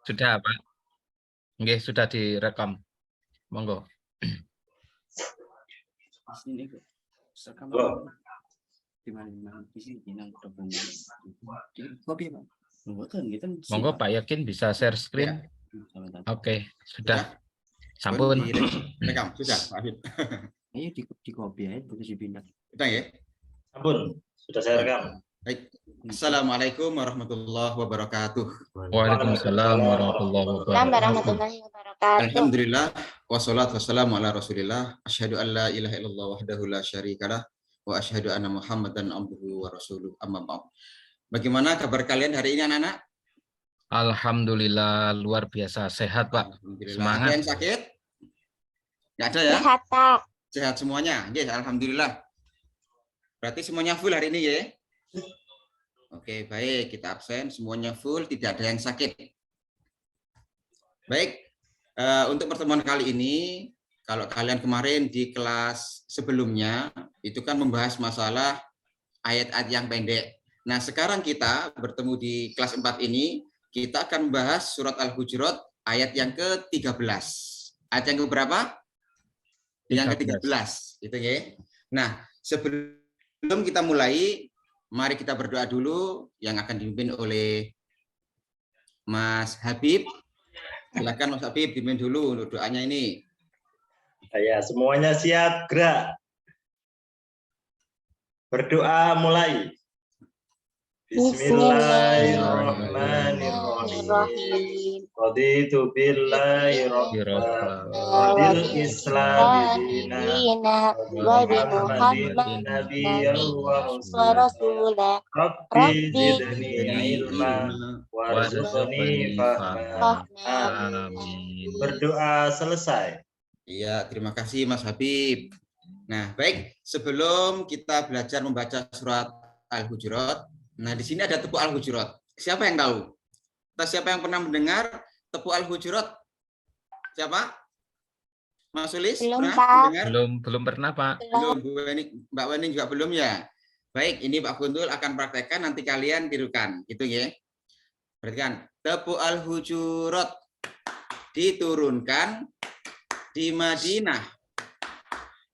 Sudah, Pak. Nggih, sudah direkam. Monggo. Monggo Pak Yakin bisa share screen. Oke, sudah. Sampun. Rekam, sudah, Pak Afid. Ayo di copy aja, terus dipindah. Udah ya? Ampun, sudah saya rekam. Baik. Assalamualaikum warahmatullahi wabarakatuh. Waalaikumsalam warahmatullahi wabarakatuh. Alhamdulillah, wassalatu wassalamu ala rasulillah. Asyhadu an la ilaha illallah wahdahu la syarikalah. Wa asyhadu anna muhammadan abduhu wa rasuluh. Amma ba'd. Bagaimana kabar kalian hari ini anak-anak? Alhamdulillah, luar biasa. Sehat, Pak. Semangat. Ada yang sakit? Nggak ada ya? Sehat, Pak. Sehat semuanya? Yes, alhamdulillah. Berarti semuanya full hari ini ya? Oke, baik. Kita absen. Semuanya full, tidak ada yang sakit. Baik. Untuk pertemuan kali ini, kalau kalian kemarin di kelas sebelumnya, itu kan membahas masalah ayat-ayat yang pendek. Nah, sekarang kita bertemu di kelas 4 ini, kita akan membahas surat Al-Hujurat ayat yang ke-13. Ayat yang keberapa? Yang ke-13. Gitu ya. Nah, sebelum kita mulai, mari kita berdoa dulu yang akan dipimpin oleh Mas Habib. Silakan Mas Habib dipimpin dulu untuk doanya ini. Ya, semuanya siap, gerak. Berdoa mulai. Bismillahirrahmanirrahim. Raditu billahi rabban wa bil islami dinan wa bi Muhammadin nabiyyan wa rasulah. Rabbi zidni ilma warzuqni fahma. Amin. Berdoa selesai. Iya, terima kasih Mas Habib. Nah, baik, sebelum kita belajar membaca surat Al-Hujurat, nah di sini ada tepuk Al-Hujurat. Siapa yang tahu? Atau siapa yang pernah mendengar tepuk Al-Hujurat? Siapa? Mas Sulis? Belum, pernah Pak. mendengar? Belum pernah, Pak. Belum, Mbak Weni juga belum ya? Baik, ini Pak Guntul akan praktekkan, nanti kalian tirukan, gitu ya. Perhatikan, tepuk Al-Hujurat diturunkan di Madinah.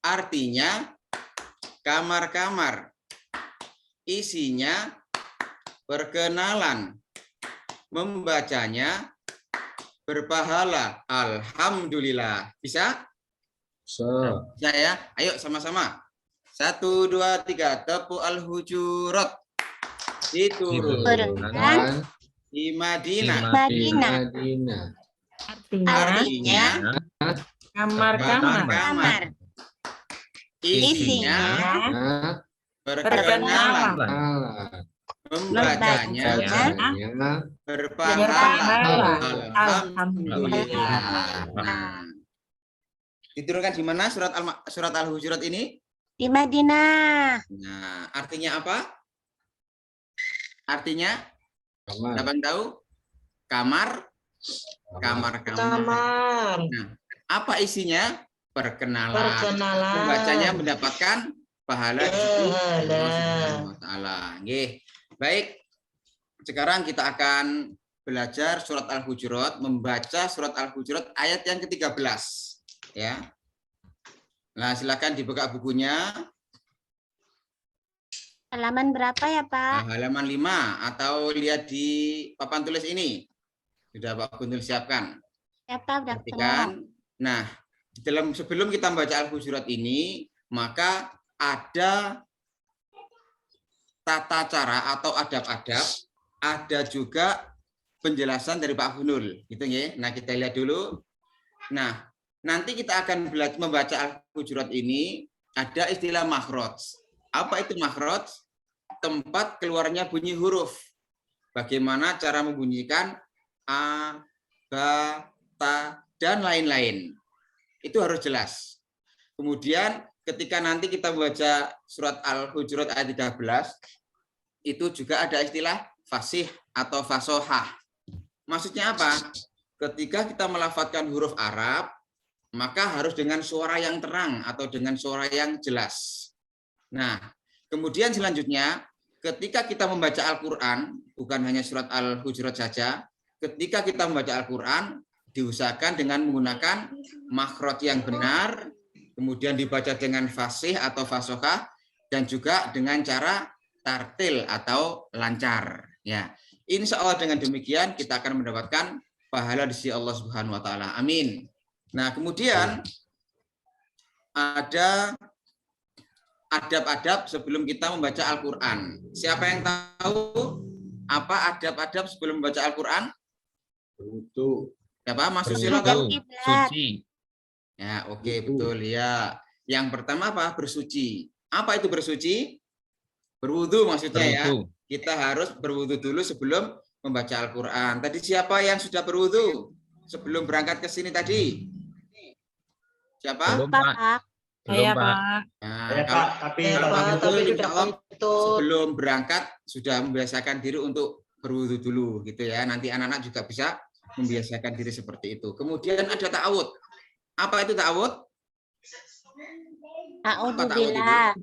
Artinya kamar-kamar. Isinya perkenalan. Membacanya berpahala. Alhamdulillah. Bisa? Bisa ya? Ayo sama-sama. 1, 2, 3. Tepuk Al-Hujurat diturunkan di Madinah. Artinya kamar-kamar. Isinya perkenalan. Membacanya berpahala. Alhamdulillah. Diturunkan di mana surat Al-Hujurat ini? Di Madinah. Nah, artinya apa? Artinya? Dapat tahu? Kamar. Kamar. Nah, apa isinya? Perkenalan. Membacanya mendapatkan pahala Allah. Baik. Sekarang kita akan belajar surat Al-Hujurat, membaca surat Al-Hujurat ayat yang ke-13 ya. Nah, silakan dibuka bukunya. Halaman berapa ya, Pak? Nah, halaman 5 atau lihat di papan tulis ini. Sudah Pak Guntul siapkan. Ya, Pak, udah Perhatikan. Nah, sebelum kita membaca Al-Hujurat ini, maka ada tata cara atau adab-adab, ada juga penjelasan dari Pak Hunul, gitu ya. Nah, kita lihat dulu. Nah, nanti kita akan belajar membaca Al-Hujurat ini, ada istilah makhraj. Apa itu makhraj? Tempat keluarnya bunyi huruf. Bagaimana cara membunyikan a, ba, ta, dan lain-lain. Itu harus jelas. Kemudian ketika nanti kita membaca surat Al-Hujurat ayat 13, itu juga ada istilah fasih atau fasohah. Maksudnya apa? Ketika kita melafadzkan huruf Arab, maka harus dengan suara yang terang atau dengan suara yang jelas. Nah, kemudian selanjutnya, ketika kita membaca Al-Quran, bukan hanya surat Al-Hujurat saja, ketika kita membaca Al-Quran, diusahakan dengan menggunakan makhraj yang benar, kemudian dibaca dengan fasih atau fasohah, dan juga dengan cara tartil atau lancar. Ya, insya Allah dengan demikian kita akan mendapatkan pahala di sisi Allah Subhanahu Wa Taala. Amin. Nah, kemudian ada adab-adab sebelum kita membaca Al-Quran. Siapa yang tahu apa adab-adab sebelum membaca Al-Quran? Berwudu. Siapa? Mas Susilo Berwudu, kan? suci. Ya, oke, betul ya. Yang pertama apa? Bersuci. Apa itu bersuci? Berwudu maksudnya ya. Berwudu. Kita harus berwudu dulu sebelum membaca Al-Quran. Tadi siapa yang sudah berwudu sebelum berangkat ke sini tadi? Siapa? Belum, Pak. Pak. Belum, Pak. Nah, Ya, kalau Pak, tapi betul, insya Allah sebelum berangkat sudah membiasakan diri untuk berwudu dulu gitu ya. Nanti anak-anak juga bisa membiasakan diri seperti itu. Kemudian ada ta'awud. Apa itu ta'awud? A'udzubillah.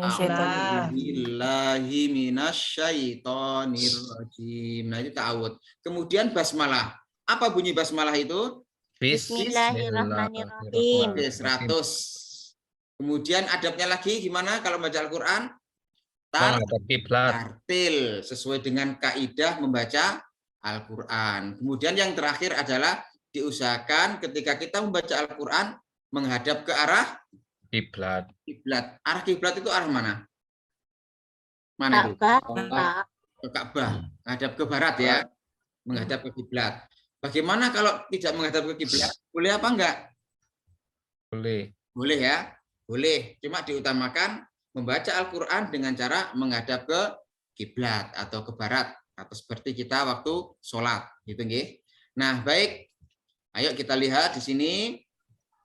A'udzubillahi minasyaitonirrajim. Nah, itu ta'awud. Kemudian basmalah. Apa bunyi basmalah itu? Bismillahirrahmanirrahim. Oke, 100. Kemudian adabnya lagi gimana kalau baca Al-Quran? Menghadap kiblat. Tartil sesuai dengan kaidah membaca Al-Quran. Kemudian yang terakhir adalah diusahakan ketika kita membaca Al-Quran menghadap ke arah Kiblat. kiblat. Arah kiblat itu arah mana? Mana itu? Ka'bah. Ke Ka'bah. Menghadap ke barat ya. Menghadap ke kiblat. Bagaimana kalau tidak menghadap ke kiblat? Boleh apa enggak? Boleh. Boleh ya. Boleh. Cuma diutamakan membaca Al-Quran dengan cara menghadap ke kiblat atau ke barat. Atau seperti kita waktu sholat. Gitu, nggih. Nah, baik. Ayo kita lihat di sini.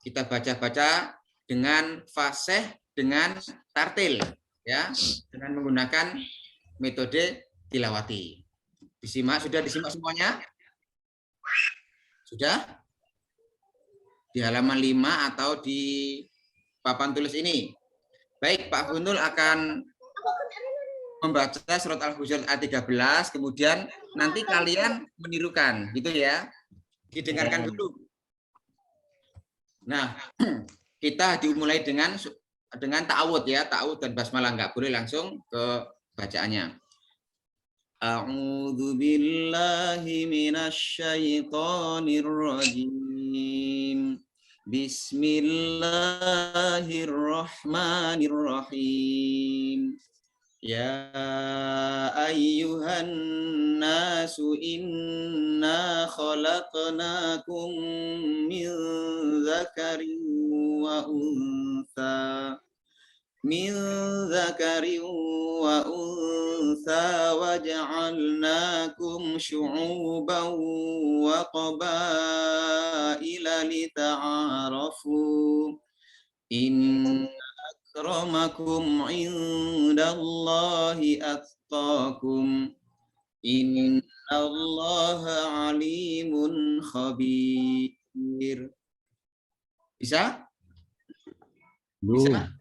Kita baca-baca dengan fasih, dengan tartil. Ya, dengan menggunakan metode tilawati. Disimak, sudah disimak semuanya? Sudah? Di halaman 5 atau di papan tulis ini. Baik, Pak Hunul akan membaca surat Al-Hujurat ayat 13, kemudian nanti kalian menirukan, gitu ya. Didengarkan dulu. Nah, kita dimulai dengan ta'awud ya, ta'awud dan basmalah, enggak boleh langsung ke bacaannya. A'udzu billahi minasyaitonir rajim. Bismillahirrahmanirrahim. Ya ayyuhan nasu inna khalaqnakum min dzakarin wa untha waja'alnakum syu'uban wa qabaila lita'arafu. Inna akramakum indallahi atqakum. Innallaha alimun khabir. Bisa? Bisa?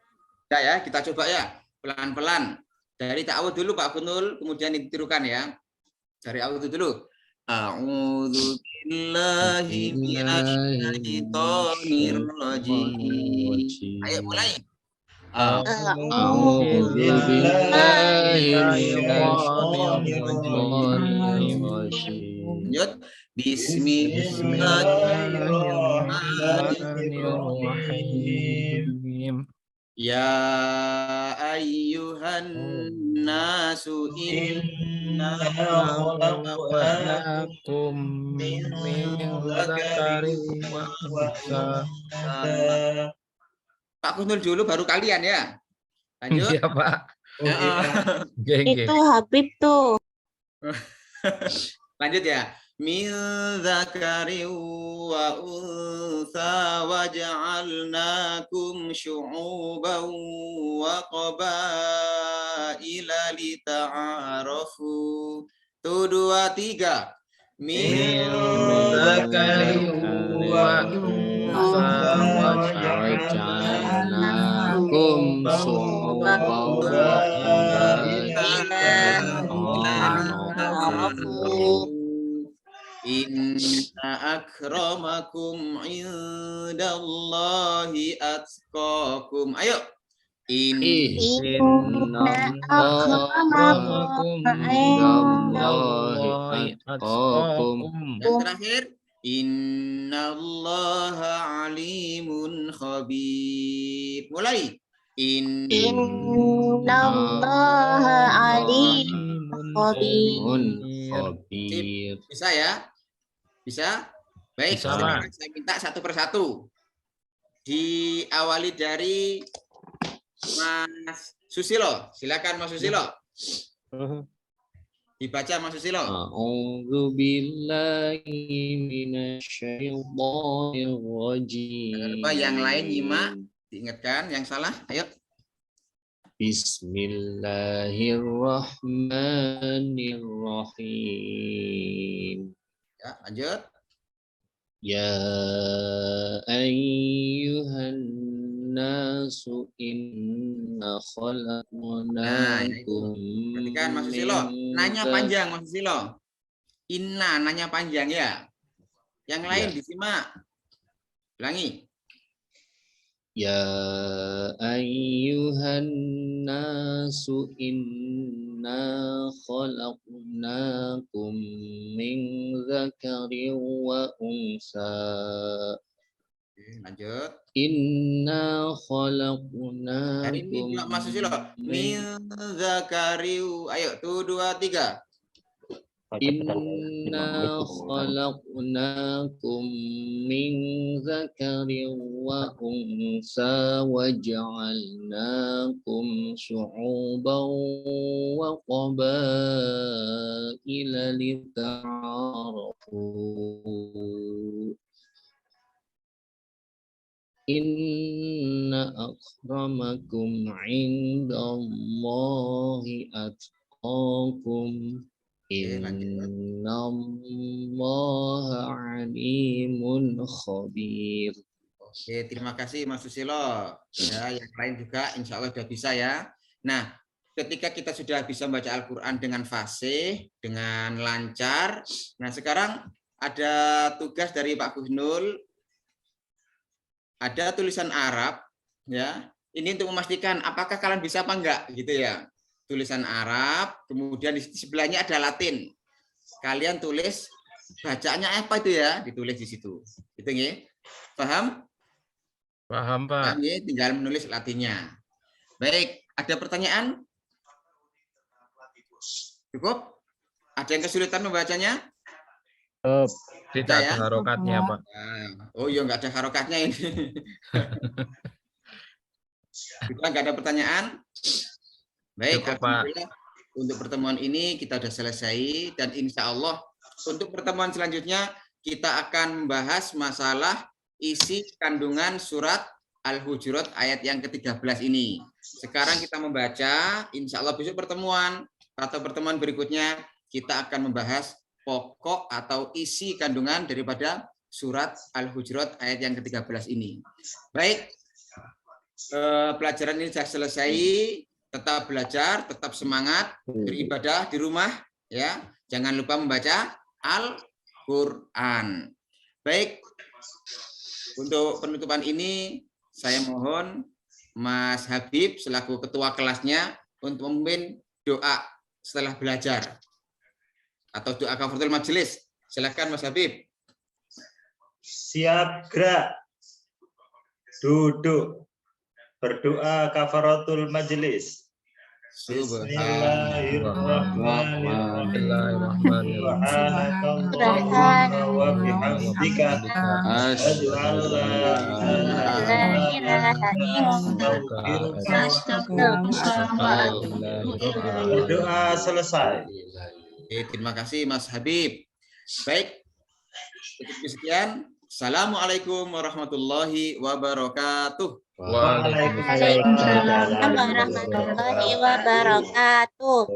Bisa ya, kita coba ya. Pelan-pelan. Dari ta'awud dulu Pak Gunul, kemudian ditirukan ya. Dari ta'awud dulu. A'udzu billahi minasyaitonir rajim. Ayo mulai. A'udzu billahi Lanjut. Bismillahirrahmanirrahim. Ya ayyuhan nasu inna khalaqnakum min dzakarin wa untha. Pak Gunul dulu baru kalian ya. Lanjut. Iya, Pak. Itu Habib tuh. Lanjut ya. Min dzakarin wa untha waja'alnakum syu'uban wa qabaila lita'arafu. 1, 2, 3. Min dzakarin wa untha waja'alnakum syu'uban wa qabaila lita'arafu. Inna akramakum indallahi atqakum. Ayo. Inna akramakum indallahi atqakum. Yang terakhir, innallaha alimun khabir. Mulai. Innallaha alimun khabir. Bisa ya? Bisa? Baik, Bisa, sekarang Pak. saya minta satu persatu. Diawali dari Mas Susilo. Silakan Mas Susilo. Dibaca Mas Susilo. A'udzu billahi minasyaitonir rajim. Jangan lupa yang lain nyimak, diingatkan yang salah. Ayo. Bismillahirrahmanirrahim. Ya, lanjut. Ya ayyuhan nasu inna khalaqnakum Perhatikan Mas Susilo. Nanya panjang Mas Susilo. Inna nanya panjang ya. Yang lain disimak. Ulangi. Ya ayyuhan nasu inna khalaqnakum min dzakarin wa unsa. Lanjut. Inna Hari ini pula khalaqnakum Mas Susilo. Min zakariu. Ayo, 1, 2, 3. Inna khalaqnakum min dzakarin wa unsa wa ja'alnakum syu'uban wa qabaila lita'arafu. Inna akramakum indallahi atqakum. Innallaha alimun khabir. Oke, terima kasih Mas Susilo. Ya, yang lain juga insya Allah sudah bisa ya. Nah, ketika kita sudah bisa membaca Al-Quran dengan fasih, dengan lancar. Nah, sekarang ada tugas dari Pak Gusnul. Ada tulisan Arab, ya. Ini untuk memastikan apakah kalian bisa apa enggak, gitu ya. Tulisan Arab, kemudian di sebelahnya ada Latin. Kalian tulis bacaannya apa itu ya, ditulis di situ. Gitu ya. Paham? Paham, Pak. Paham ya, tinggal menulis Latinnya. Baik, ada pertanyaan? Cukup? Ada yang kesulitan membacanya? Tidak ada harokatnya, Pak. Oh iya, nggak ada harokatnya ini. Kita nggak ada pertanyaan? Baik, Cukup, Pak. Untuk pertemuan ini kita sudah selesai dan insya Allah untuk pertemuan selanjutnya kita akan membahas masalah isi kandungan surat Al-Hujurat ayat yang ke-13 ini. Sekarang kita membaca, insya Allah besok pertemuan atau pertemuan berikutnya kita akan membahas pokok atau isi kandungan daripada surat Al-Hujurat ayat yang ke-13 ini. Baik, pelajaran ini sudah selesai. Tetap belajar, tetap semangat, beribadah di rumah, ya. Jangan lupa membaca Al-Quran. Baik, untuk penutupan ini saya mohon Mas Habib selaku ketua kelasnya untuk memimpin doa setelah belajar atau doa kafaratul majelis. Silakan Mas Habib. Siap, gerak. Duduk. Berdoa kafaratul majelis. Bismillahirrahmanirrahim. Subhanakallahumma wa bihamdika asyhadu an la ilaha illa anta. Berdoa selesai. Oke, terima kasih Mas Habib. Baik, cukup sekian. Assalamualaikum warahmatullahi wabarakatuh. Waalaikumsalam warahmatullahi wabarakatuh.